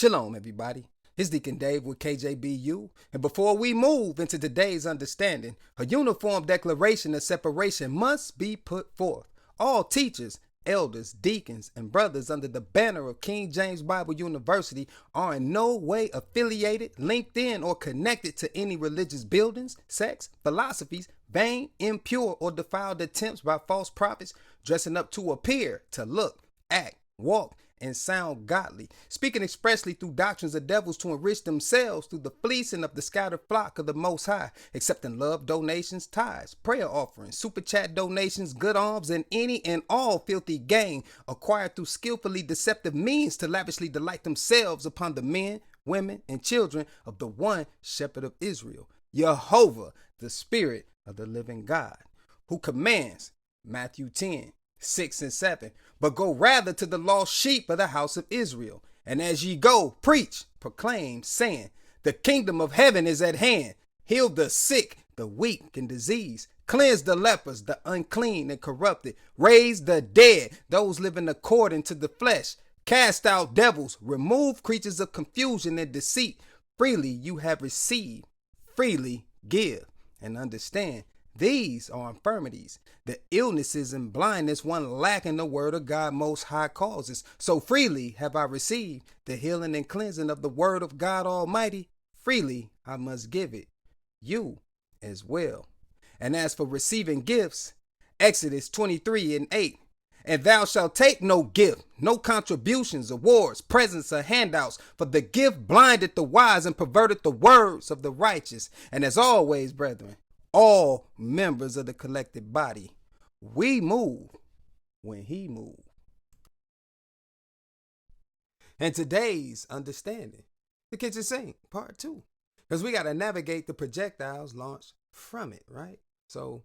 Shalom, everybody. It's Deacon Dave with KJBU. And before we move into today's understanding, a uniform declaration of separation must be put forth. All teachers, elders, deacons, and brothers under the banner of King James Bible University are in no way affiliated, linked in, or connected to any religious buildings, sects, philosophies, vain, impure, or defiled attempts by false prophets dressing up to appear, to look, act, walk, and sound godly, speaking expressly through doctrines of devils to enrich themselves through the fleecing of the scattered flock of the Most High, accepting love donations, tithes, prayer offerings, super chat donations, good alms, and any and all filthy gain acquired through skillfully deceptive means to lavishly delight themselves upon the men, women, and children of the one shepherd of Israel, Jehovah, the Spirit of the living God, who commands, Matthew 10, 6 and 7, but go rather to the lost sheep of the house of Israel. And as ye go, preach, proclaim, saying, the kingdom of heaven is at hand. Heal the sick, the weak, and diseased. Cleanse the lepers, the unclean and corrupted. Raise the dead, those living according to the flesh. Cast out devils. Remove creatures of confusion and deceit. Freely you have received, freely give. And understand, these are infirmities, the illnesses and blindness one lacking the word of God Most High causes. So freely have I received the healing and cleansing of the word of God Almighty. Freely I must give it, you as well. And as for receiving gifts, Exodus 23 and 8, and thou shalt take no gift, no contributions, awards, presents, or handouts, for the gift blinded the wise and perverted the words of the righteous. And as always, brethren, all members of the collective body, we move when he moves. And today's understanding, the kitchen sink, part 2. Because we got to navigate the projectiles launched from it, right? So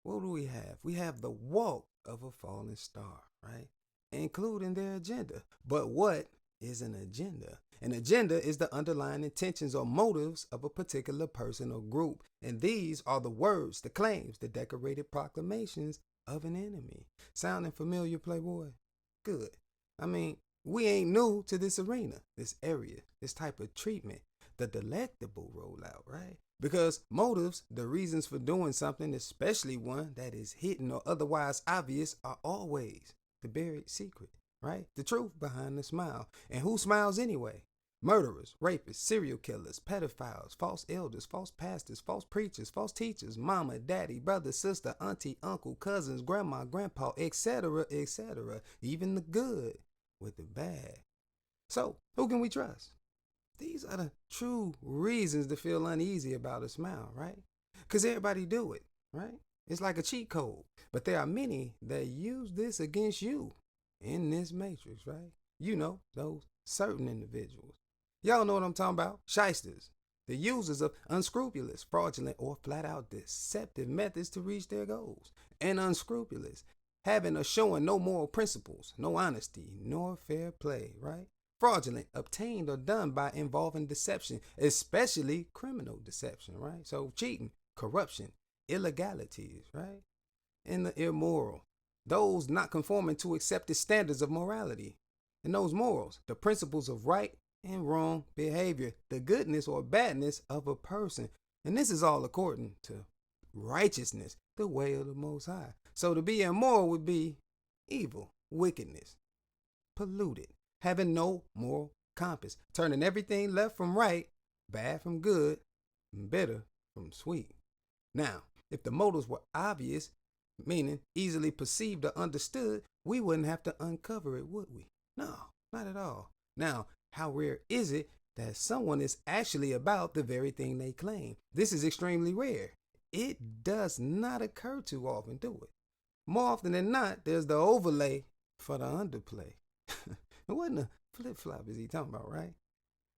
what do we have? We have the walk of a falling star, right? Including their agenda. But what is an agenda? An agenda is the underlying intentions or motives of a particular person or group. And these are the words, the claims, the decorated proclamations of an enemy. Sounding familiar, Playboy? Good. I mean, we ain't new to this arena, this area, this type of treatment, the delectable rollout, right? Because motives, the reasons for doing something, especially one that is hidden or otherwise obvious, are always the buried secret, right? The truth behind the smile. And who smiles anyway? Murderers, rapists, serial killers, pedophiles, false elders, false pastors, false preachers, false teachers, mama, daddy, brother, sister, auntie, uncle, cousins, grandma, grandpa, etc., etc., even the good with the bad. So, who can we trust? These are the true reasons to feel uneasy about a smile, right? Because everybody do it, right? It's like a cheat code. But there are many that use this against you in this matrix, right? You know, those certain individuals. Y'all know what I'm talking about. Shysters, the users of unscrupulous, fraudulent, or flat out deceptive methods to reach their goals. And unscrupulous, having or showing no moral principles, no honesty, nor fair play, right? Fraudulent, obtained or done by involving deception, especially criminal deception, right? So cheating, corruption, illegalities, right? And the immoral, those not conforming to accepted standards of morality. And those morals, the principles of right and wrong behavior, the goodness or badness of a person. And this is all according to righteousness, the way of the Most High. So to be immoral would be evil, wickedness, polluted, having no moral compass, turning everything left from right, bad from good, and bitter from sweet. Now, if the motives were obvious, meaning easily perceived or understood, we wouldn't have to uncover it, would we? No, not at all. Now, how rare is it that someone is actually about the very thing they claim? This is extremely rare. It does not occur too often, do it? More often than not, there's the overlay for the underplay. It wasn't a flip-flop is he talking about, right?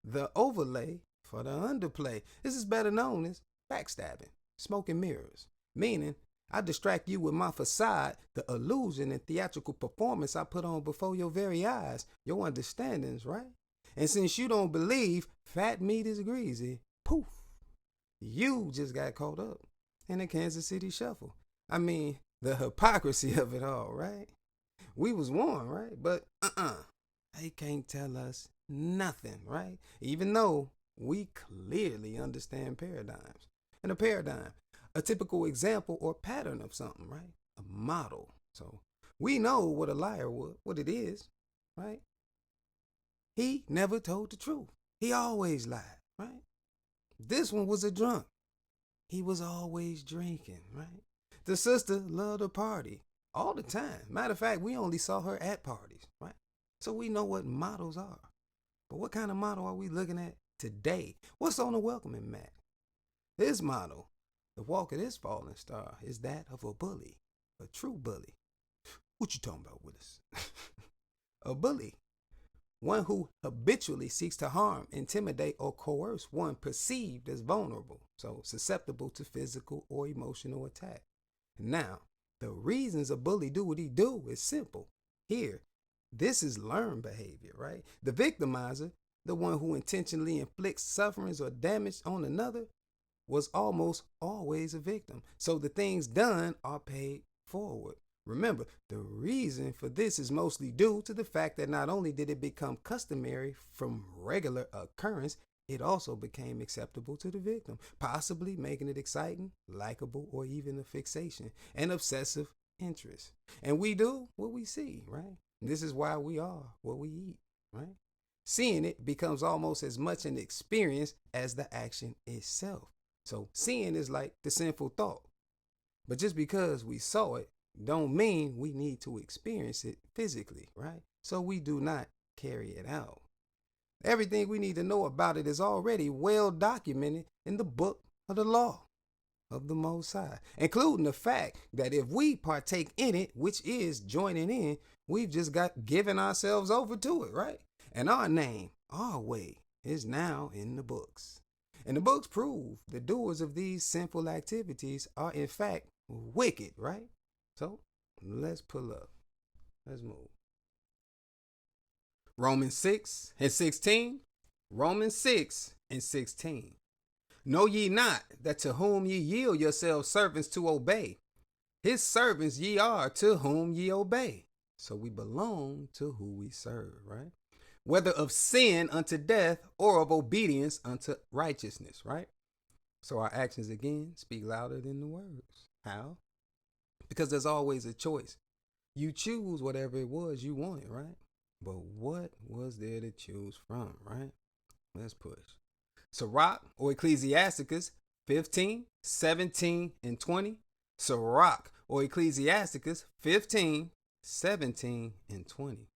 The overlay for the underplay. This is better known as backstabbing, smoke and mirrors. Meaning, I distract you with my facade, the illusion and theatrical performance I put on before your very eyes, your understandings, right? And since you don't believe fat meat is greasy, poof, you just got caught up in the Kansas City shuffle. I mean, the hypocrisy of it all, right? We was warned, right? But they can't tell us nothing, right? Even though we clearly understand paradigms. And a paradigm, a typical example or pattern of something, right? A model. So we know what a liar would, what it is, right? He never told the truth. He always lied, right? This one was a drunk. He was always drinking, right? The sister loved to party all the time. Matter of fact, we only saw her at parties, right? So we know what models are. But what kind of model are we looking at today? What's on the welcoming mat? This model, the walk of this fallen star, is that of a bully, a true bully. What you talking about, Willis? A bully, one who habitually seeks to harm, intimidate, or coerce one perceived as vulnerable, so susceptible to physical or emotional attack. Now, the reasons a bully do what he do is simple. Here, this is learned behavior, right? The victimizer, the one who intentionally inflicts sufferings or damage on another, was almost always a victim. So the things done are paid forward. Remember, the reason for this is mostly due to the fact that not only did it become customary from regular occurrence, it also became acceptable to the victim, possibly making it exciting, likable, or even a fixation, an obsessive interest. And we do what we see, right? This is why we are what we eat, right? Seeing it becomes almost as much an experience as the action itself. So seeing is like the sinful thought. But just because we saw it don't mean we need to experience it physically, right? So we do not carry it out. Everything we need to know about it is already well documented in the book of the law of the Most High, including the fact that if we partake in it, which is joining in, we've just got given ourselves over to it, right? And our name, our way, is now in the books. And the books prove the doers of these sinful activities are in fact wicked, right? So let's pull up. Let's move. Romans 6:16. Romans 6:16. Know ye not that to whom ye yield yourselves servants to obey, his servants ye are to whom ye obey. So we belong to who we serve, right? Whether of sin unto death or of obedience unto righteousness, right? So our actions again speak louder than the words. How? Because there's always a choice. You choose whatever it was you wanted, right? But what was there to choose from, right? Let's push. Sirach or Ecclesiasticus 15, 17, and 20. Sirach or Ecclesiasticus 15, 17, and 20.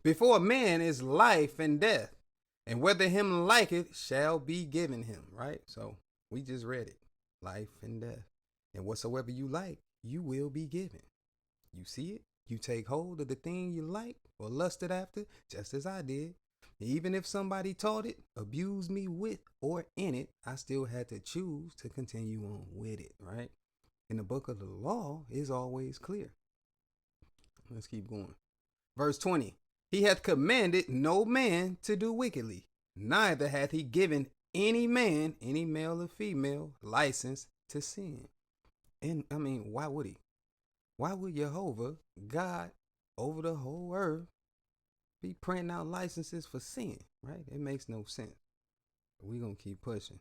Before a man is life and death, and whether him liketh shall be given him, right? So we just read it. Life and death. And whatsoever you like, you will be given. You see it? You take hold of the thing you like or lusted after, just as I did. Even if somebody taught it, abused me with or in it, I still had to choose to continue on with it, right? And the book of the law is always clear. Let's keep going. Verse 20. He hath commanded no man to do wickedly, neither hath he given any man, any male or female, license to sin. And I mean, why would he? Why would Jehovah, God over the whole earth, be printing out licenses for sin, right? It makes no sense. We're going to keep pushing.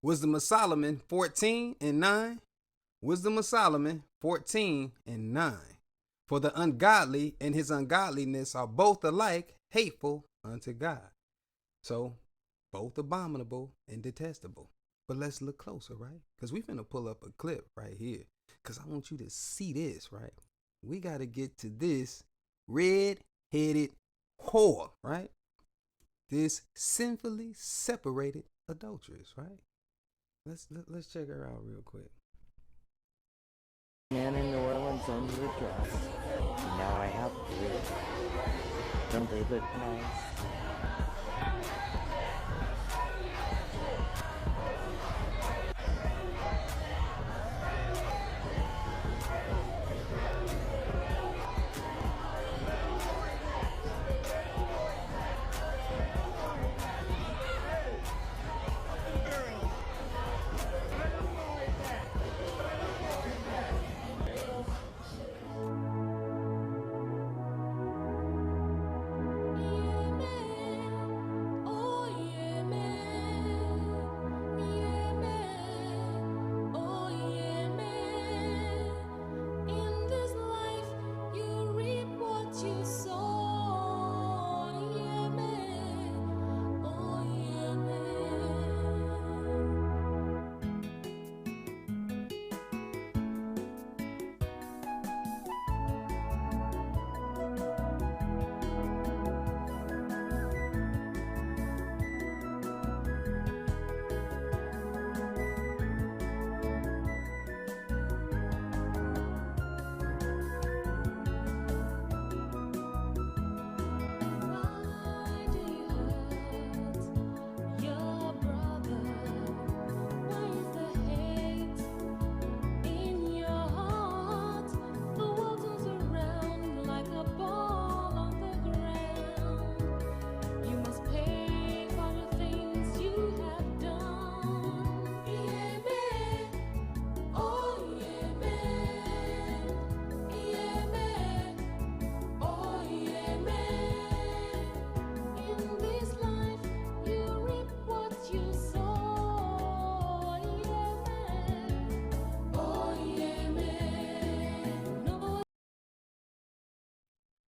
Wisdom of Solomon 14:9. Wisdom of Solomon 14:9. For the ungodly and his ungodliness are both alike hateful unto God. So, both abominable and detestable. But let's look closer, right? Because we're finna pull up a clip right here. Because I want you to see this, right? We got to get to this red-headed whore, right? This sinfully separated adulteress, right? Let's check her out real quick. Man in New Orleans owns the dress. Now I have three. Don't they look nice?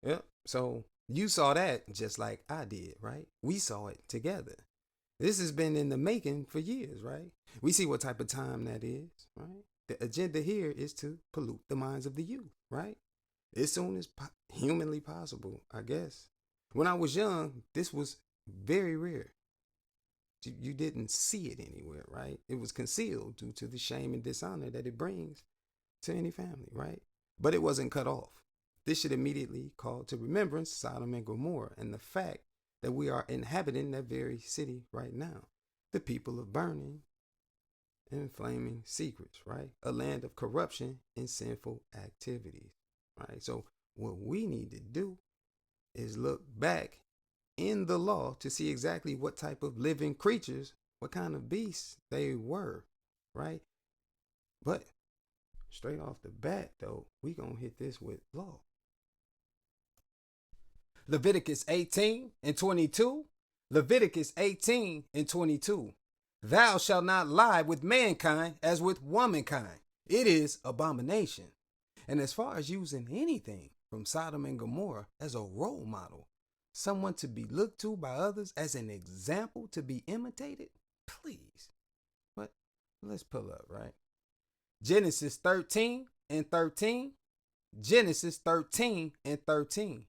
Yeah. So you saw that just like I did, right? We saw it together. This has been in the making for years, right? We see what type of time that is, right? The agenda here is to pollute the minds of the youth, right? As soon as humanly possible, I guess. When I was young, this was very rare. You didn't see it anywhere, right? It was concealed due to the shame and dishonor that it brings to any family, right? But it wasn't cut off. This should immediately call to remembrance Sodom and Gomorrah and the fact that we are inhabiting that very city right now. The people of burning and flaming secrets, right? A land of corruption and sinful activities, right? So what we need to do is look back in the law to see exactly what type of living creatures, what kind of beasts they were, right? But straight off the bat, though, we gonna hit this with law. Leviticus 18 and 22. Leviticus 18 and 22. Thou shalt not lie with mankind as with womankind. It is abomination. And as far as using anything from Sodom and Gomorrah as a role model, someone to be looked to by others as an example to be imitated, please. But let's pull up, right? Genesis 13 and 13. Genesis 13 and 13.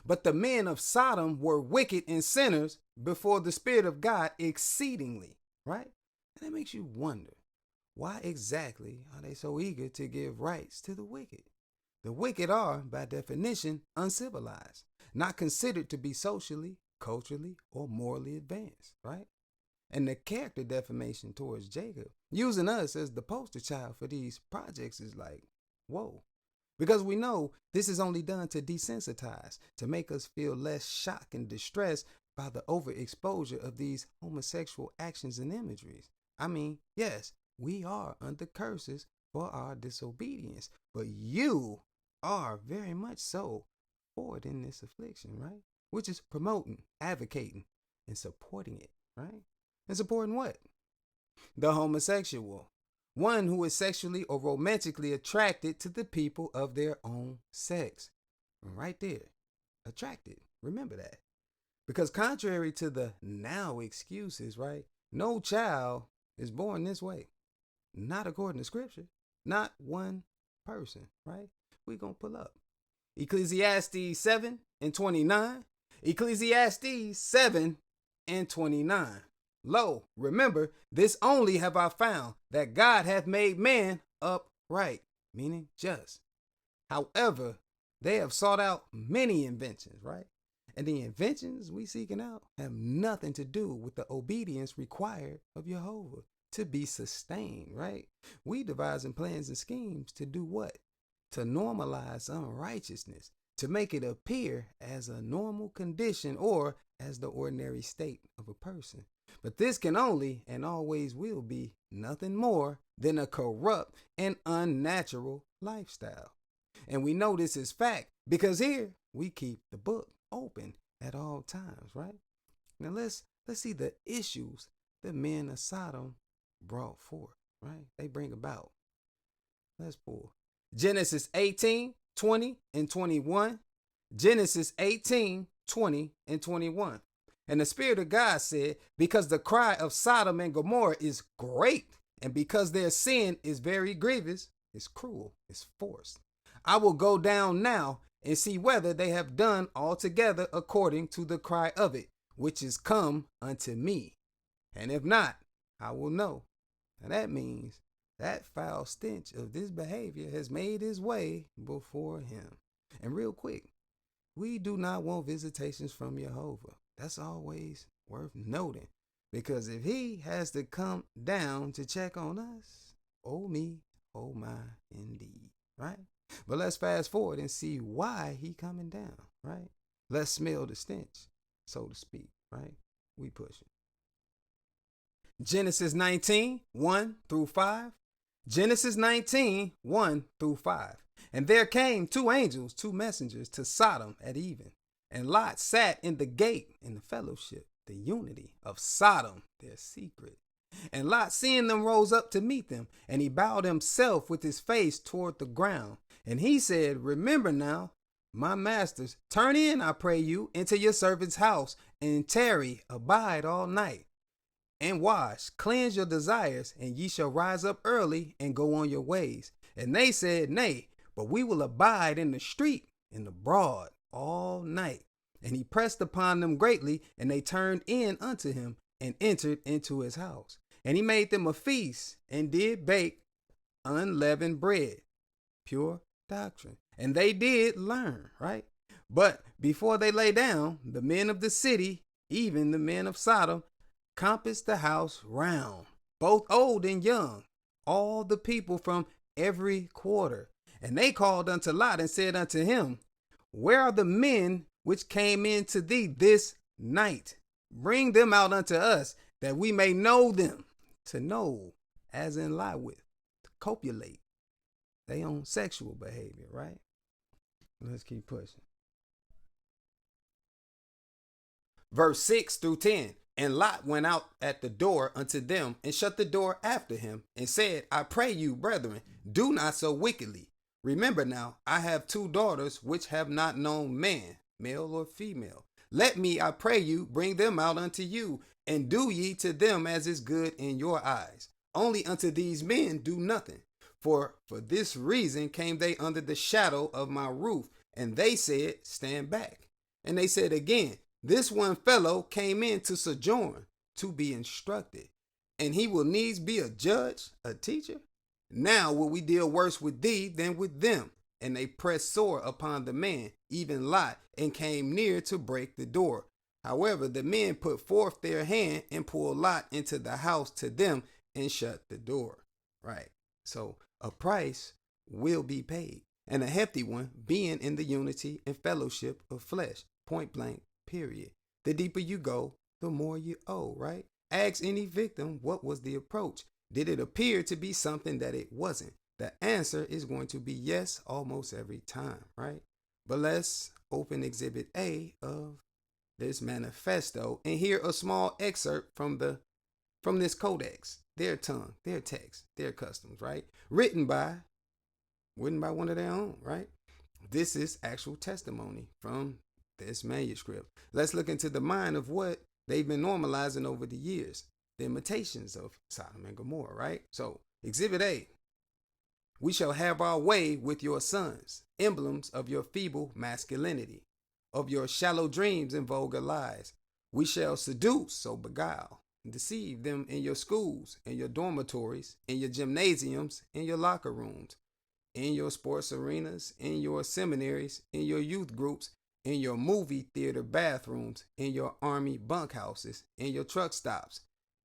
But the men of Sodom were wicked and sinners before the Spirit of God exceedingly, right? And that makes you wonder, why exactly are they so eager to give rights to the wicked? The wicked are, by definition, uncivilized, not considered to be socially, culturally, or morally advanced, right? And the character defamation towards Jacob, using us as the poster child for these projects, is like, whoa. Because we know this is only done to desensitize, to make us feel less shock and distress by the overexposure of these homosexual actions and imageries. I mean, yes, we are under curses for our disobedience, but you are very much so forward in this affliction, right? Which is promoting, advocating, and supporting it, right? And supporting what? The homosexual. One who is sexually or romantically attracted to the people of their own sex. Right there. Attracted. Remember that. Because contrary to the now excuses, right? No child is born this way. Not according to scripture. Not one person, right? We're going to pull up. Ecclesiastes 7 and 29. Ecclesiastes 7 and 29. Lo, remember, this only have I found, that God hath made man upright, meaning just. However, they have sought out many inventions, right? And the inventions we seeking out have nothing to do with the obedience required of Jehovah to be sustained, right? We devising plans and schemes to do what? To normalize unrighteousness, to make it appear as a normal condition or as the ordinary state of a person. But this can only and always will be nothing more than a corrupt and unnatural lifestyle. And we know this is fact because here we keep the book open at all times, right? Now let's see the issues the men of Sodom brought forth, right? They bring about. Let's pull Genesis 18, 20, and 21. Genesis 18, 20, and 21. And the Spirit of God said, because the cry of Sodom and Gomorrah is great, and because their sin is very grievous, it's cruel, it's forced, I will go down now and see whether they have done altogether according to the cry of it, which is come unto me. And if not, I will know. And that means that foul stench of this behavior has made his way before him. And real quick, we do not want visitations from Jehovah. That's always worth noting, because if he has to come down to check on us, oh me, oh my, indeed, right? But let's fast forward and see why he coming down, right? Let's smell the stench, so to speak, right? We pushing. Genesis 19, 1 through 5. Genesis 19, 1 through 5. And there came two angels, two messengers to Sodom at even. And Lot sat in the gate in the fellowship, the unity of Sodom, their secret. And Lot, seeing them, rose up to meet them, and he bowed himself with his face toward the ground. And he said, remember now my masters, turn in, I pray you, into your servant's house, and tarry, abide all night, and wash, cleanse your desires, and ye shall rise up early and go on your ways. And they said, Nay, but we will abide in the street, in the broad, all night. And he pressed upon them greatly, and they turned in unto him, and entered into his house. And he made them a feast, and did bake unleavened bread, pure doctrine. And they did learn, right? But before they lay down, the men of the city, even the men of Sodom, compassed the house round, both old and young, all the people from every quarter. And they called unto Lot and said unto him, Where are the men which came in to thee this night? Bring them out unto us, that we may know them. To know, as in lie with, to copulate. They own sexual behavior, right? Let's keep pushing. Verse 6 through 10. And Lot went out at the door unto them, and shut the door after him, and said, I pray you, brethren, do not so wickedly. Remember now, I have 2 daughters which have not known man, male or female. Let me, I pray you, bring them out unto you, and do ye to them as is good in your eyes. Only unto these men do nothing. For this reason came they under the shadow of my roof, and they said, Stand back. And they said again, This one fellow came in to sojourn, to be instructed, and he will needs be a judge, a teacher. Now will we deal worse with thee than with them. And they pressed sore upon the man, even Lot, and came near to break the door. However, the men put forth their hand and pulled Lot into the house to them and shut the door. Right. So a price will be paid, and a hefty one, being in the unity and fellowship of flesh. Point blank, period. The deeper you go, the more you owe, right? Ask any victim, what was the approach? Did it appear to be something that it wasn't? The answer is going to be yes almost every time, right? But let's open Exhibit A of this manifesto and hear a small excerpt from this codex, their tongue, their text, their customs, right? Written by one of their own, right? This is actual testimony from this manuscript. Let's look into the mind of what they've been normalizing over the years, the imitations of Sodom and Gomorrah, right? So, Exhibit A. We shall have our way with your sons, emblems of your feeble masculinity, of your shallow dreams and vulgar lies. We shall seduce, so beguile, and deceive them in your schools, in your dormitories, in your gymnasiums, in your locker rooms, in your sports arenas, in your seminaries, in your youth groups, in your movie theater bathrooms, in your army bunkhouses, in your truck stops,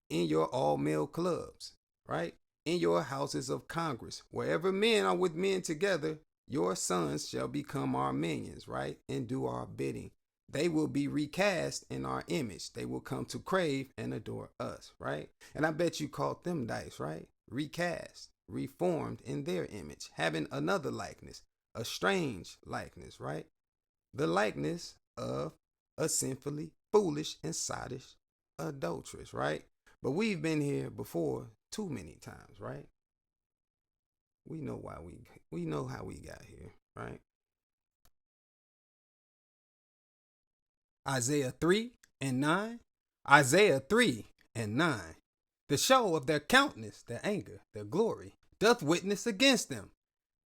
in your all-male clubs, right? In your houses of Congress, wherever men are with men together, your sons shall become our minions, right? And do our bidding. They will be recast in our image. They will come to crave and adore us, right? And I bet you caught them dice, right? Recast, reformed in their image, having another likeness, a strange likeness, right? The likeness of a sinfully foolish and sottish adulteress, right? But we've been here before too many times, right? We know why we know how we got here, right? Isaiah 3:9. Isaiah 3:9. The show of their countenance, their anger, their glory, doth witness against them,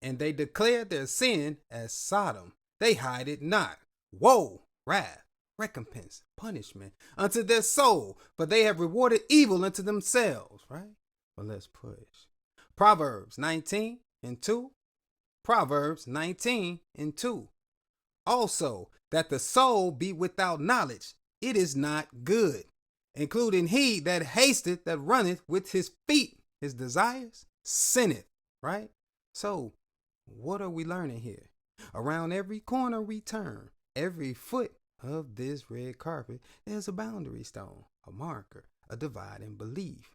and they declare their sin as Sodom. They hide it not. Woe, wrath, recompense, punishment unto their soul, for they have rewarded evil unto themselves, right? Well, let's push. Proverbs 19:2. Proverbs 19:2. Also, that the soul be without knowledge, it is not good, including he that hasteth, that runneth with his feet, his desires, sinneth, right? So, what are we learning here? Around every corner we turn, every foot of this red carpet, there's a boundary stone, a marker, a dividing belief.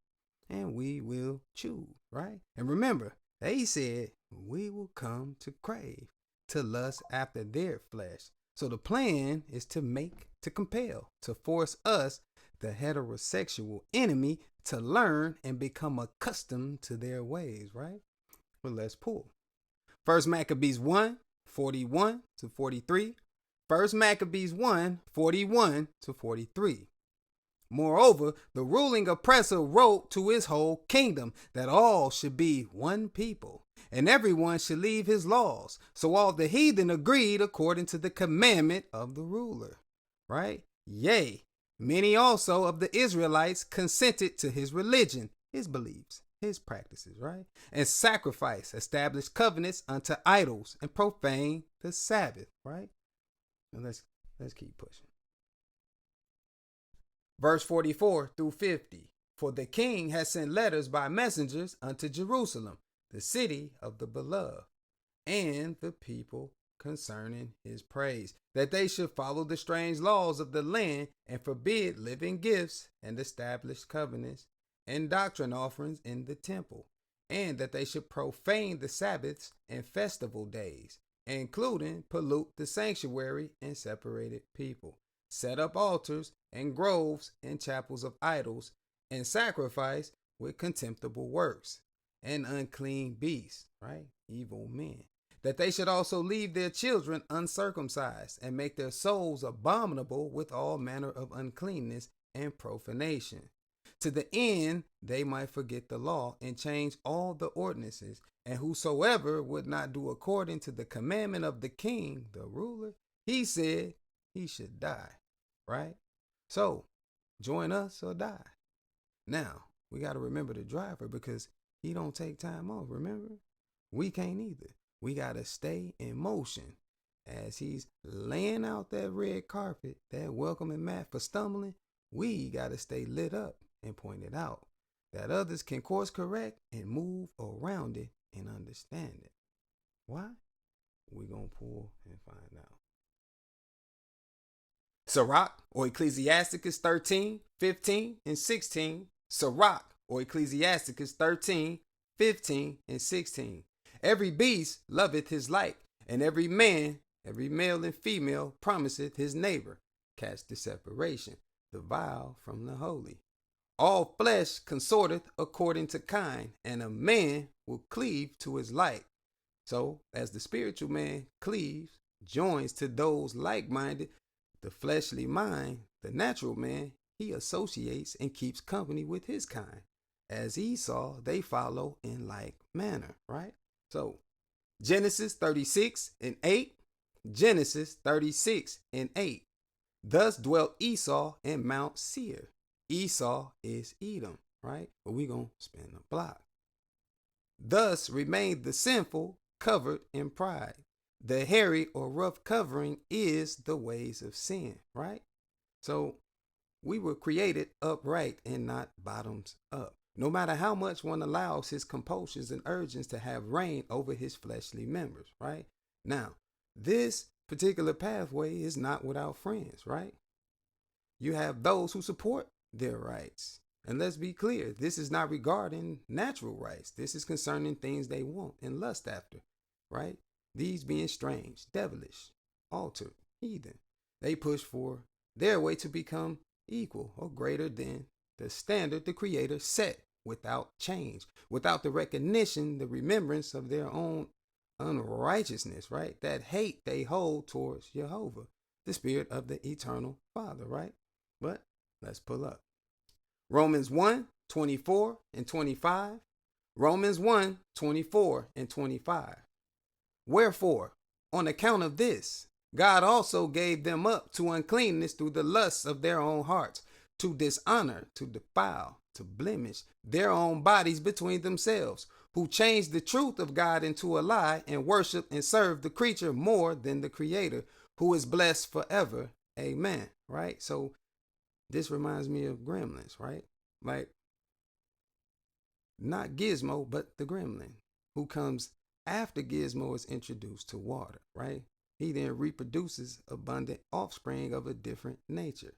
And we will choose, right? And remember, they said we will come to crave, to lust after their flesh. So the plan is to compel, to force us, the heterosexual enemy, to learn and become accustomed to their ways, right? Well, let's pull. First Maccabees 1, 41 to 43. First Maccabees 1, 41 to 43. Moreover, the ruling oppressor wrote to his whole kingdom that all should be one people, and everyone should leave his laws. So all the heathen agreed according to the commandment of the ruler. Right? Yea, many also of the Israelites consented to his religion, his beliefs, his practices, right? And sacrifice, established covenants unto idols, and profane the Sabbath, right? And let's keep pushing. Verse 44 through 50. For the king has sent letters by messengers unto Jerusalem, the city of the beloved, and the people concerning his praise, that they should follow the strange laws of the land and forbid living gifts and establish covenants and doctrine offerings in the temple, and that they should profane the Sabbaths and festival days, including pollute the sanctuary and separated people, set up altars and groves and chapels of idols, and sacrifice with contemptible works and unclean beasts, right? Evil men. That they should also leave their children uncircumcised and make their souls abominable with all manner of uncleanness and profanation, to the end they might forget the law and change all the ordinances. And whosoever would not do according to the commandment of the king, the ruler, he said he should die, right? So join us or die. Now we got to remember the driver, because he don't take time off. Remember, we can't either. We got to stay in motion as he's laying out that red carpet, that welcoming mat for stumbling. We got to stay lit up and point it out, that others can course correct and move around it and understand it. Why? We're going to pull and find out. Sirach or Ecclesiasticus 13, 15, and 16. Sirach or Ecclesiasticus 13, 15, and 16. Every beast loveth his like, and every man, every male and female, promiseth his neighbor. Catch the separation, the vile from the holy. All flesh consorteth according to kind, and a man will cleave to his like. So, as the spiritual man cleaves, joins to those like-minded, the fleshly mind, the natural man, he associates and keeps company with his kind. As Esau, they follow in like manner, right? So, Genesis 36 and 8. Genesis 36 and 8. Thus dwelt Esau in Mount Seir. Esau is Edom, right? But we're going to spin the block. Thus remained the sinful covered in pride. The hairy or rough covering is the ways of sin, right? So we were created upright and not bottoms up. No matter how much one allows his compulsions and urgings to have reign over his fleshly members, right? Now, this particular pathway is not without friends, right? You have those who support their rights. And let's be clear, this is not regarding natural rights. This is concerning things they want and lust after, right? These being strange, devilish, altered, heathen. They push for their way to become equal or greater than the standard the Creator set, without change, without the recognition, the remembrance of their own unrighteousness, right? That hate they hold towards Jehovah, the Spirit of the Eternal Father, right? But let's pull up. Romans 1, 24 and 25. Romans 1, 24 and 25. Wherefore, on account of this, God also gave them up to uncleanness through the lusts of their own hearts, to dishonor, to defile, to blemish their own bodies between themselves, who changed the truth of God into a lie and worship and serve the creature more than the Creator, who is blessed forever. Amen. Right? So this reminds me of Gremlins, right? Like, not Gizmo, but the gremlin who comes after Gizmo is introduced to water, right? He then reproduces abundant offspring of a different nature.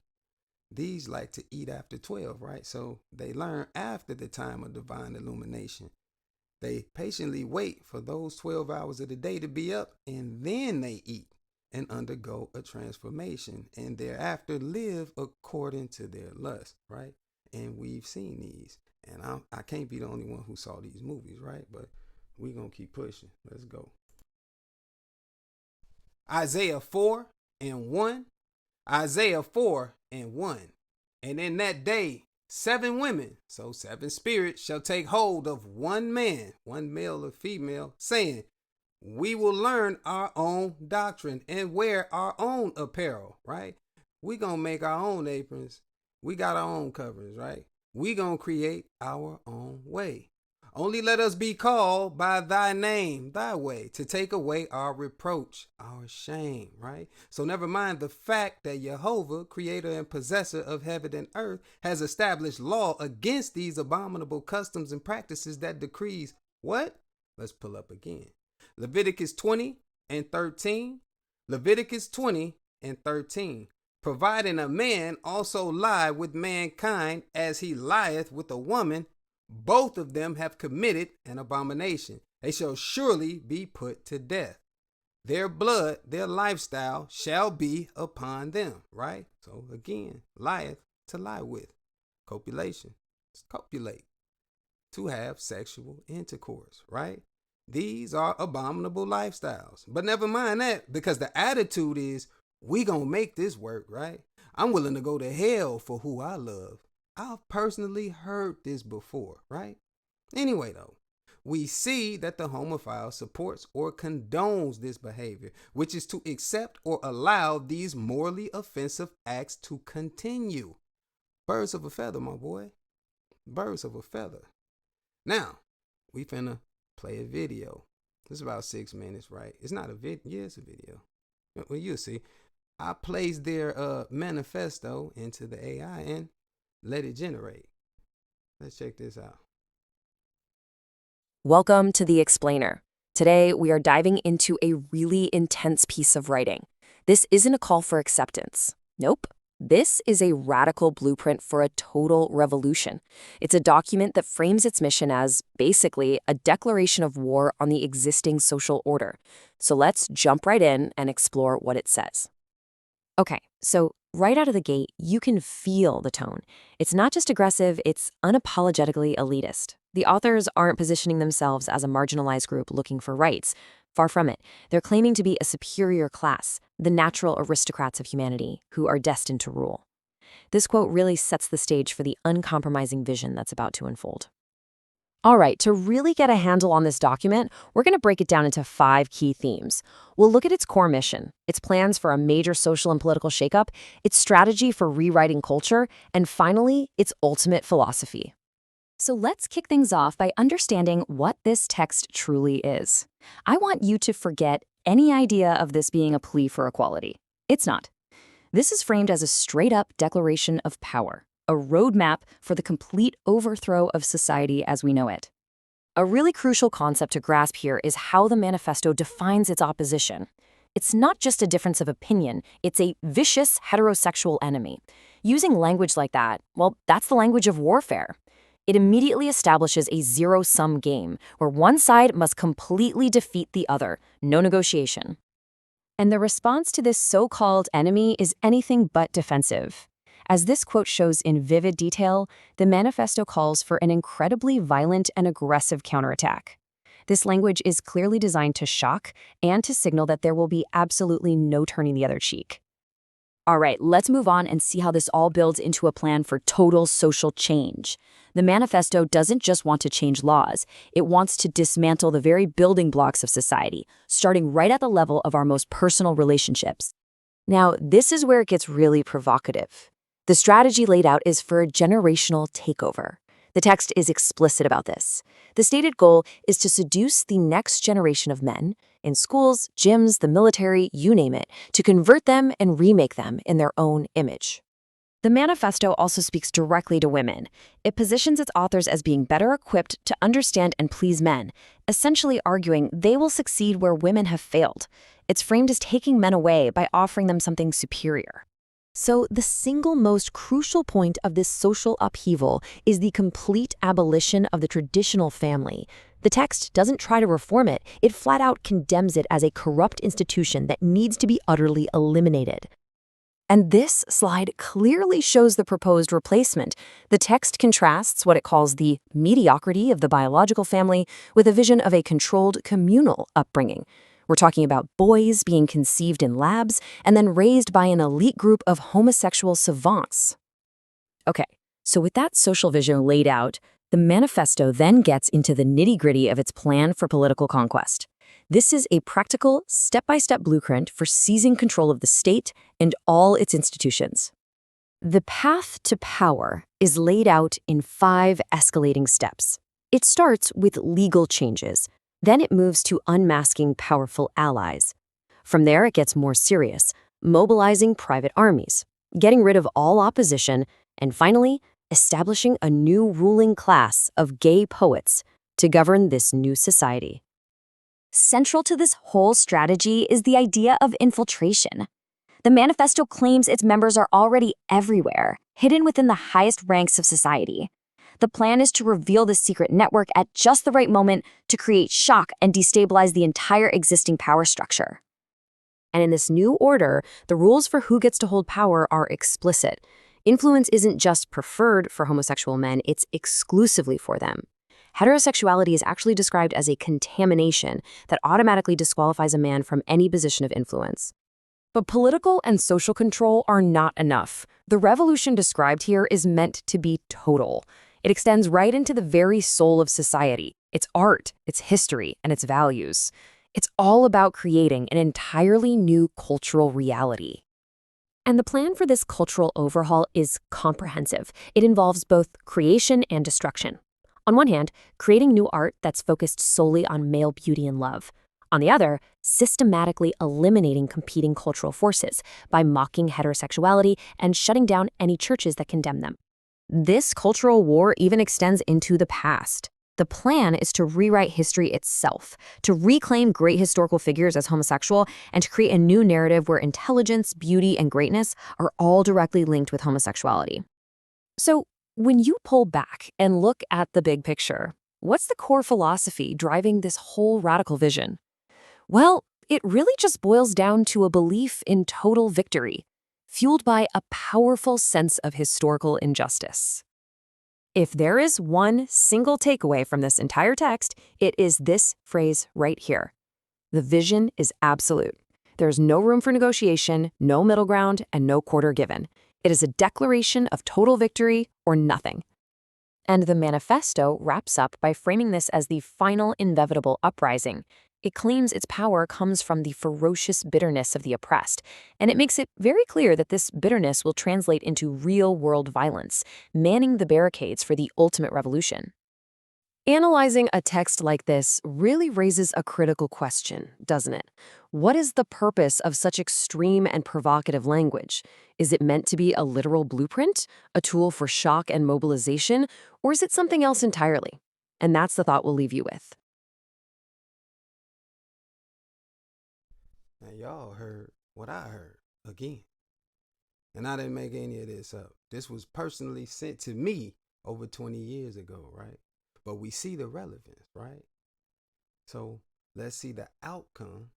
These like to eat after 12, right? So they learn after the time of divine illumination. They patiently wait for those 12 hours of the day to be up, and then they eat and undergo a transformation, and thereafter live according to their lust, right? And we've seen these, and I can't be the only one who saw these movies, right? But we're going to keep pushing. Let's go. Isaiah 4 and 1. Isaiah 4 and 1. And in that day, 7 women, so 7 spirits, shall take hold of one man, one male or female, saying, we will learn our own doctrine and wear our own apparel, right? We gonna make our own aprons. We got our own coverings, right? We gonna create our own way. Only let us be called by thy name, thy way, to take away our reproach, our shame, right? So never mind the fact that Jehovah, creator and possessor of heaven and earth, has established law against these abominable customs and practices that decrees what? Let's pull up again. Leviticus 20 and 13. Leviticus 20 and 13. Providing a man also lie with mankind as he lieth with a woman, both of them have committed an abomination. They shall surely be put to death. Their blood, their lifestyle shall be upon them, right? So again, lieth, to lie with. Copulation, copulate, to have sexual intercourse, right? These are abominable lifestyles. But never mind that, because the attitude is, we gonna make this work, right? I'm willing to go to hell for who I love. I've personally heard this before, right? Anyway, though, we see that the homophile supports or condones this behavior, which is to accept or allow these morally offensive acts to continue. Birds of a feather, my boy. Birds of a feather. Now, we finna play a video. It's about 6 minutes, right? It's not a video. Yeah, it's a video. Well, you'll see. I placed their manifesto into the AI and let it generate. Let's check this out. Welcome to The Explainer. Today, we are diving into a really intense piece of writing. This isn't a call for acceptance. Nope. This is a radical blueprint for a total revolution. It's a document that frames its mission as, basically, a declaration of war on the existing social order. So let's jump right in and explore what it says. Okay, so right out of the gate, you can feel the tone. It's not just aggressive, it's unapologetically elitist. The authors aren't positioning themselves as a marginalized group looking for rights. Far from it. They're claiming to be a superior class, the natural aristocrats of humanity, who are destined to rule. This quote really sets the stage for the uncompromising vision that's about to unfold. All right, to really get a handle on this document, we're going to break it down into 5 key themes. We'll look at its core mission, its plans for a major social and political shakeup, its strategy for rewriting culture, and finally, its ultimate philosophy. So let's kick things off by understanding what this text truly is. I want you to forget any idea of this being a plea for equality. It's not. This is framed as a straight-up declaration of power, a roadmap for the complete overthrow of society as we know it. A really crucial concept to grasp here is how the manifesto defines its opposition. It's not just a difference of opinion, it's a vicious heterosexual enemy. Using language like that, well, that's the language of warfare. It immediately establishes a zero-sum game where one side must completely defeat the other, no negotiation. And the response to this so-called enemy is anything but defensive. As this quote shows in vivid detail, the manifesto calls for an incredibly violent and aggressive counterattack. This language is clearly designed to shock and to signal that there will be absolutely no turning the other cheek. All right, let's move on and see how this all builds into a plan for total social change. The manifesto doesn't just want to change laws. It wants to dismantle the very building blocks of society, starting right at the level of our most personal relationships. Now, this is where it gets really provocative. The strategy laid out is for a generational takeover. The text is explicit about this. The stated goal is to seduce the next generation of men, in schools, gyms, the military, you name it, to convert them and remake them in their own image. The manifesto also speaks directly to women. It positions its authors as being better equipped to understand and please men, essentially arguing they will succeed where women have failed. It's framed as taking men away by offering them something superior. So the single most crucial point of this social upheaval is the complete abolition of the traditional family. The text doesn't try to reform it, it flat out condemns it as a corrupt institution that needs to be utterly eliminated. And this slide clearly shows the proposed replacement. The text contrasts what it calls the mediocrity of the biological family with a vision of a controlled communal upbringing. We're talking about boys being conceived in labs and then raised by an elite group of homosexual savants. Okay, so with that social vision laid out, the manifesto then gets into the nitty-gritty of its plan for political conquest. This is a practical, step-by-step blueprint for seizing control of the state and all its institutions. The path to power is laid out in 5 escalating steps. It starts with legal changes. Then it moves to unmasking powerful allies. From there, it gets more serious, mobilizing private armies, getting rid of all opposition, and finally, establishing a new ruling class of gay poets to govern this new society. Central to this whole strategy is the idea of infiltration. The manifesto claims its members are already everywhere, hidden within the highest ranks of society. The plan is to reveal this secret network at just the right moment to create shock and destabilize the entire existing power structure. And in this new order, the rules for who gets to hold power are explicit. Influence isn't just preferred for homosexual men, it's exclusively for them. Heterosexuality is actually described as a contamination that automatically disqualifies a man from any position of influence. But political and social control are not enough. The revolution described here is meant to be total. It extends right into the very soul of society, its art, its history, and its values. It's all about creating an entirely new cultural reality. And the plan for this cultural overhaul is comprehensive. It involves both creation and destruction. On one hand, creating new art that's focused solely on male beauty and love. On the other, systematically eliminating competing cultural forces by mocking heterosexuality and shutting down any churches that condemn them. This cultural war even extends into the past. The plan is to rewrite history itself, to reclaim great historical figures as homosexual, and to create a new narrative where intelligence, beauty, and greatness are all directly linked with homosexuality. So, when you pull back and look at the big picture, what's the core philosophy driving this whole radical vision? Well, it really just boils down to a belief in total victory, fueled by a powerful sense of historical injustice. If there is one single takeaway from this entire text, it is this phrase right here. The vision is absolute. There's no room for negotiation, no middle ground, and no quarter given. It is a declaration of total victory or nothing. And the manifesto wraps up by framing this as the final inevitable uprising. It claims its power comes from the ferocious bitterness of the oppressed, and it makes it very clear that this bitterness will translate into real-world violence, manning the barricades for the ultimate revolution. Analyzing a text like this really raises a critical question, doesn't it? What is the purpose of such extreme and provocative language? Is it meant to be a literal blueprint, a tool for shock and mobilization, or is it something else entirely? And that's the thought we'll leave you with. Now, y'all heard what I heard again. And I didn't make any of this up. This was personally sent to me over 20 years ago, right? But we see the relevance, right? So let's see the outcome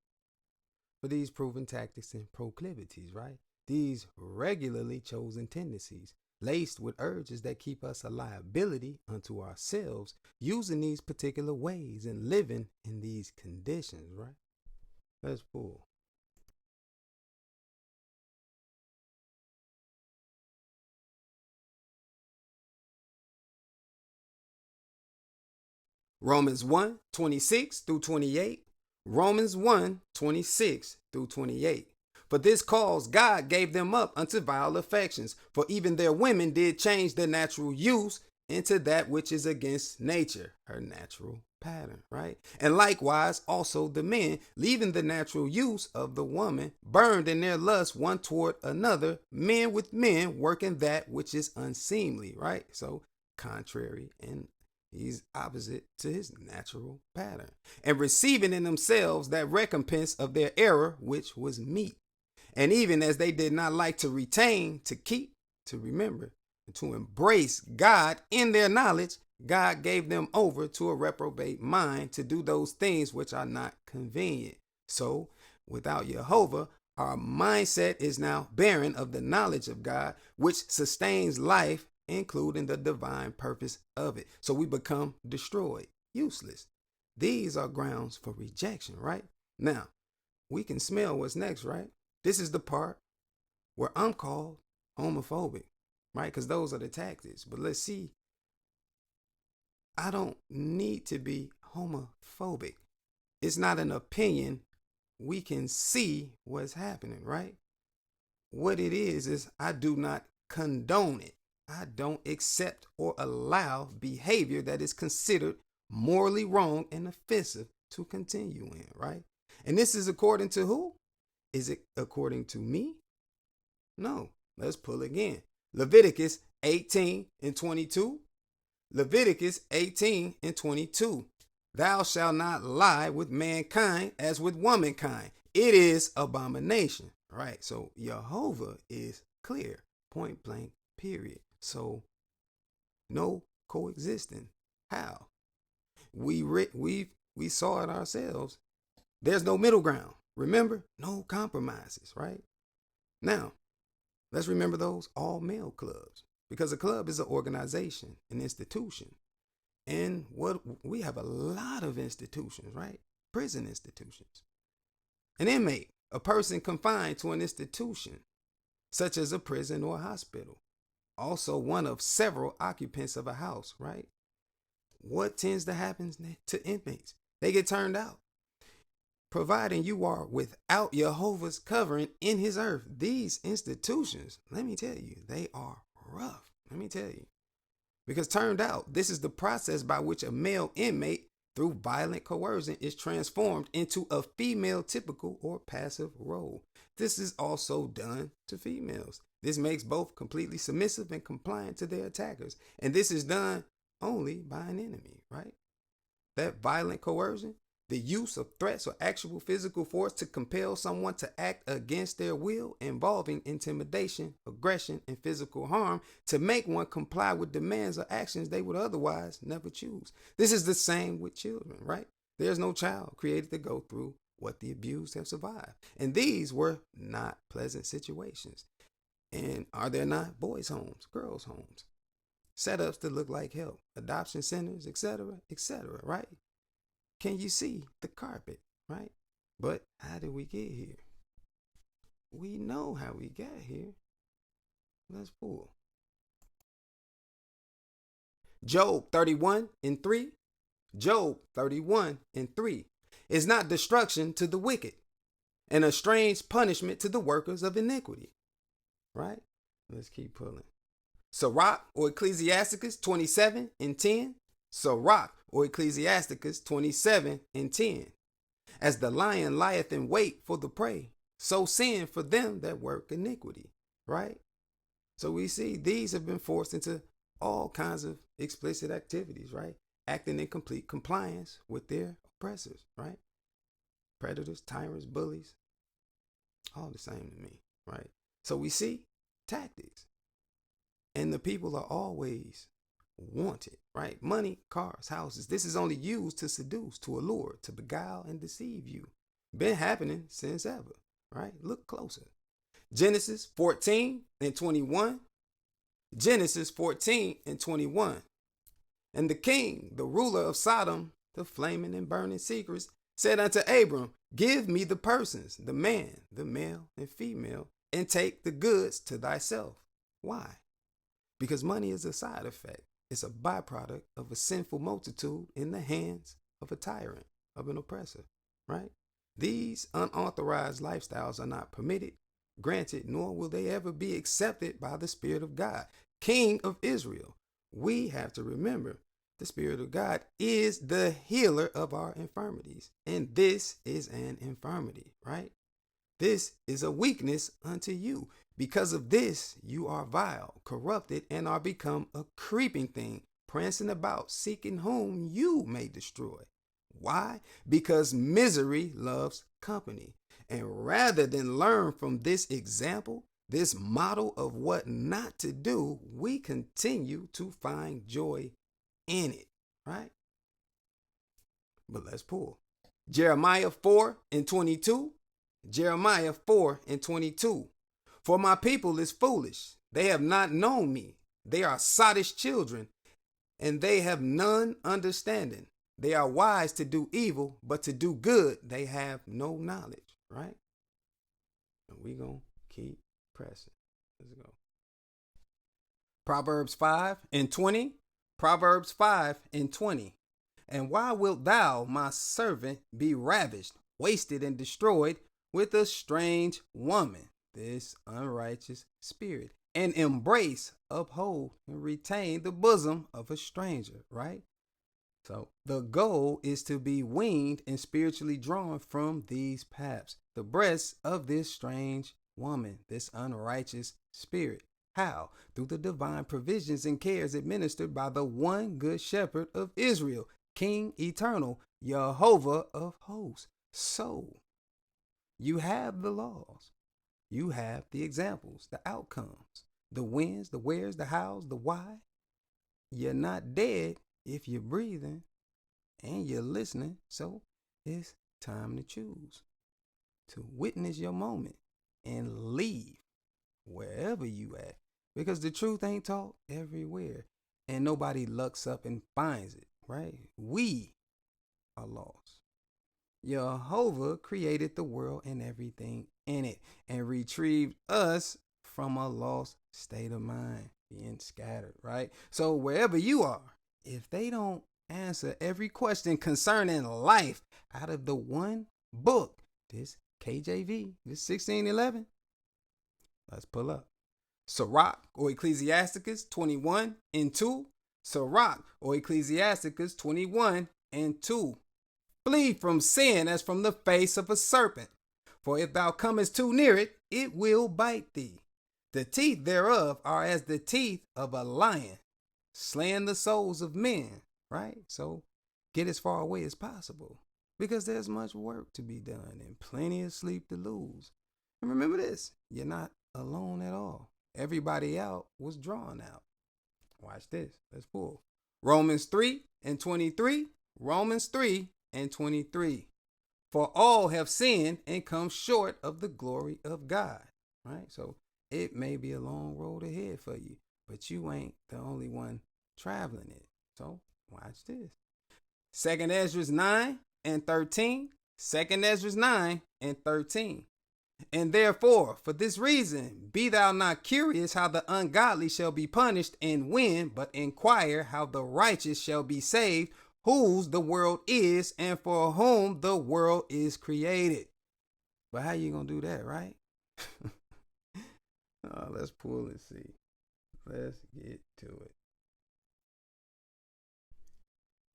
for these proven tactics and proclivities, right? These regularly chosen tendencies, laced with urges that keep us a liability unto ourselves, using these particular ways and living in these conditions, right? Let's pull. Romans 1:26 through 28. Romans 1:26 through 28. For this cause God gave them up unto vile affections, for even their women did change their natural use into that which is against nature, her natural pattern, right? And likewise also the men, leaving the natural use of the woman, burned in their lust one toward another, men with men working that which is unseemly, right? So contrary, and he's opposite to his natural pattern, and receiving in themselves that recompense of their error, which was meat. And even as they did not like to retain, to keep, to remember, and to embrace God in their knowledge, God gave them over to a reprobate mind to do those things which are not convenient. So, without Jehovah, our mindset is now barren of the knowledge of God, which sustains life, including the divine purpose of it. So we become destroyed, useless. These are grounds for rejection, right? Now, we can smell what's next, right? This is the part where I'm called homophobic, right? Because those are the tactics. But let's see. I don't need to be homophobic. It's not an opinion. We can see what's happening, right? What it is I do not condone it. I don't accept or allow behavior that is considered morally wrong and offensive to continue in, right? And this is according to who? Is it according to me? No. Let's pull again. Leviticus 18:22. Leviticus 18:22. Thou shalt not lie with mankind as with womankind. It is abomination. Right? So Jehovah is clear. Point blank, period. So no coexisting. How? We saw it ourselves. There's no middle ground. Remember? No compromises, right? Now, let's remember those all male clubs, because a club is an organization, an institution. And we have a lot of institutions, right? Prison institutions. An inmate, a person confined to an institution, such as a prison or a hospital. Also one of several occupants of a house, right? What tends to happen to inmates? They get turned out. Providing you are without Jehovah's covering in his earth. These institutions, let me tell you, they are rough. Let me tell you. Because turned out, this is the process by which a male inmate, through violent coercion, is transformed into a female typical or passive role. This is also done to females. This makes both completely submissive and compliant to their attackers. And this is done only by an enemy, right? That violent coercion, the use of threats or actual physical force to compel someone to act against their will, involving intimidation, aggression, and physical harm to make one comply with demands or actions they would otherwise never choose. This is the same with children, right? There's no child created to go through what the abused have survived. And these were not pleasant situations. And are there not boys' homes, girls' homes, setups that look like help, adoption centers, etc., right? Can you see the carpet, right? But how did we get here? We know how we got here. Let's pull. Job 31:3. Job 31:3. Is not destruction to the wicked, and a strange punishment to the workers of iniquity. Right? Let's keep pulling. Sirach or Ecclesiasticus 27:10. Sirach or Ecclesiasticus 27:10. As the lion lieth in wait for the prey, so sin for them that work iniquity. Right? So we see these have been forced into all kinds of explicit activities, right? Acting in complete compliance with their oppressors, right? Predators, tyrants, bullies, all the same to me, right? So we see tactics. And the people are always wanted, right? Money, cars, houses. This is only used to seduce, to allure, to beguile and deceive you. Been happening since ever, right? Look closer. Genesis 14:21. Genesis 14:21. And the king, the ruler of Sodom, the flaming and burning secrets, said unto Abram, give me the persons, the man, the male and female, and take the goods to thyself. Why? Because money is a side effect. It's a byproduct of a sinful multitude in the hands of a tyrant, of an oppressor, right? These unauthorized lifestyles are not permitted, granted, nor will they ever be accepted by the Spirit of God, King of Israel. We have to remember the Spirit of God is the healer of our infirmities. And this is an infirmity, right? This is a weakness unto you. Because of this, you are vile, corrupted, and are become a creeping thing, prancing about, seeking whom you may destroy. Why? Because misery loves company. And rather than learn from this example, this model of what not to do, we continue to find joy in it, right? But let's pull. Jeremiah 4:22. Jeremiah 4:22. For my people is foolish. They have not known me. They are sottish children, and they have none understanding. They are wise to do evil, but to do good they have no knowledge. right? And we gonna keep pressing. Let's go. Proverbs 5:20. Proverbs 5:20. And why wilt thou, my servant, be ravished, wasted, and destroyed with a strange woman, this unrighteous spirit, and embrace, uphold, and retain the bosom of a stranger, right? So the goal is to be weaned and spiritually drawn from these paps, the breasts of this strange woman, this unrighteous spirit. How? Through the divine provisions and cares administered by the one good shepherd of Israel, King Eternal, Jehovah of hosts. So, you have the laws, you have the examples, the outcomes, the whens, the wheres, the hows, the why. You're not dead if you're breathing and you're listening. So, it's time to choose to witness your moment and leave wherever you at, because the truth ain't taught everywhere and nobody looks up and finds it, right? We are lost. Jehovah created the world and everything in it and retrieved us from a lost state of mind, being scattered, right? So wherever you are, if they don't answer every question concerning life out of the one book, this KJV, this 1611, let's pull up. Sirach or Ecclesiasticus 21:2. Sirach or Ecclesiasticus 21:2. Flee from sin as from the face of a serpent. For if thou comest too near it, it will bite thee. The teeth thereof are as the teeth of a lion, slaying the souls of men, right? So get as far away as possible, because there's much work to be done and plenty of sleep to lose. And remember this, you're not alone at all. Everybody out was drawn out. Watch this. Let's pull. Romans 3:23. Romans 3:23. For all have sinned and come short of the glory of God. Right? So it may be a long road ahead for you, but you ain't the only one traveling it. So watch this. 2 Ezra 9:13. 2 Ezra 9:13. And therefore, for this reason, be thou not curious how the ungodly shall be punished and when, but inquire how the righteous shall be saved, whose the world is and for whom the world is created. But how you gonna do that, right? Let's pull and see. Let's get to it.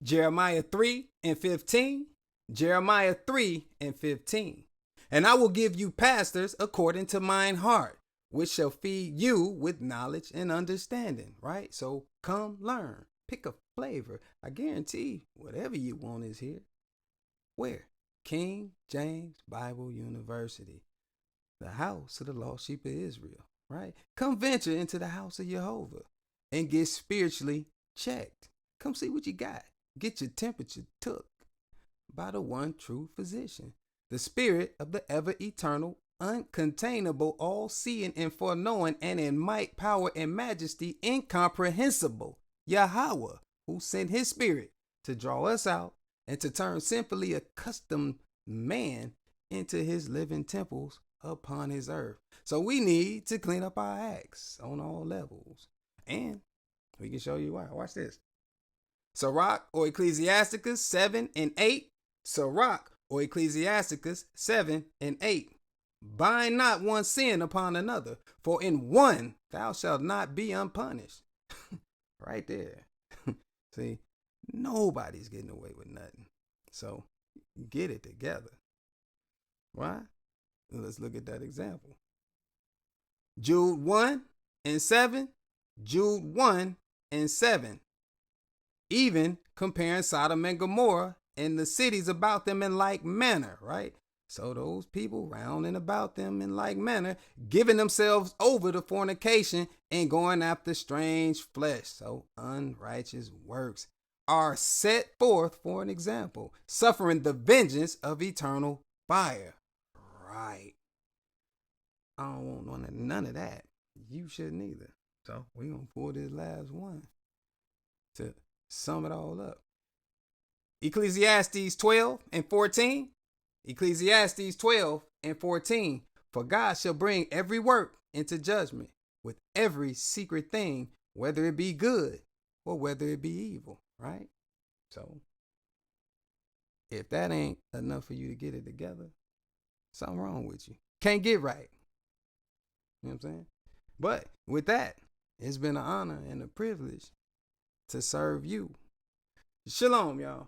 Jeremiah 3:15. Jeremiah 3:15. And I will give you pastors according to mine heart, which shall feed you with knowledge and understanding, right? So come learn, pick a flavor. I guarantee whatever you want is here. Where? King James Bible University, the house of the lost sheep of Israel, right? Come venture into the house of Jehovah and get spiritually checked. Come see what you got. Get your temperature took by the one true physician, the spirit of the ever eternal, uncontainable, all-seeing and foreknowing, and in might, power, and majesty, incomprehensible Yahweh, who sent his spirit to draw us out and to turn sinfully accustomed man into his living temples upon his earth. So we need to clean up our acts on all levels. And we can show you why. Watch this. Sirach or Ecclesiasticus 7:8. Sirach or Ecclesiasticus 7:8. Bind not one sin upon another, for in one thou shalt not be unpunished. Right there. See, nobody's getting away with nothing. So get it together. Why? Let's look at that example. Jude 1:7. Jude 1:7. Even comparing Sodom and Gomorrah and the cities about them in like manner, right? So those people round and about them in like manner, giving themselves over to fornication and going after strange flesh. So unrighteous works are set forth for an example, suffering the vengeance of eternal fire. Right. I don't want none of that. You shouldn't either. So we're going to pull this last one to sum it all up. Ecclesiastes 12:14. Ecclesiastes 12:14. For God shall bring every work into judgment with every secret thing, whether it be good or whether it be evil, right? So if that ain't enough for you to get it together, something wrong with you. Can't get right. You know what I'm saying? But with that, it's been an honor and a privilege to serve you. Shalom, y'all.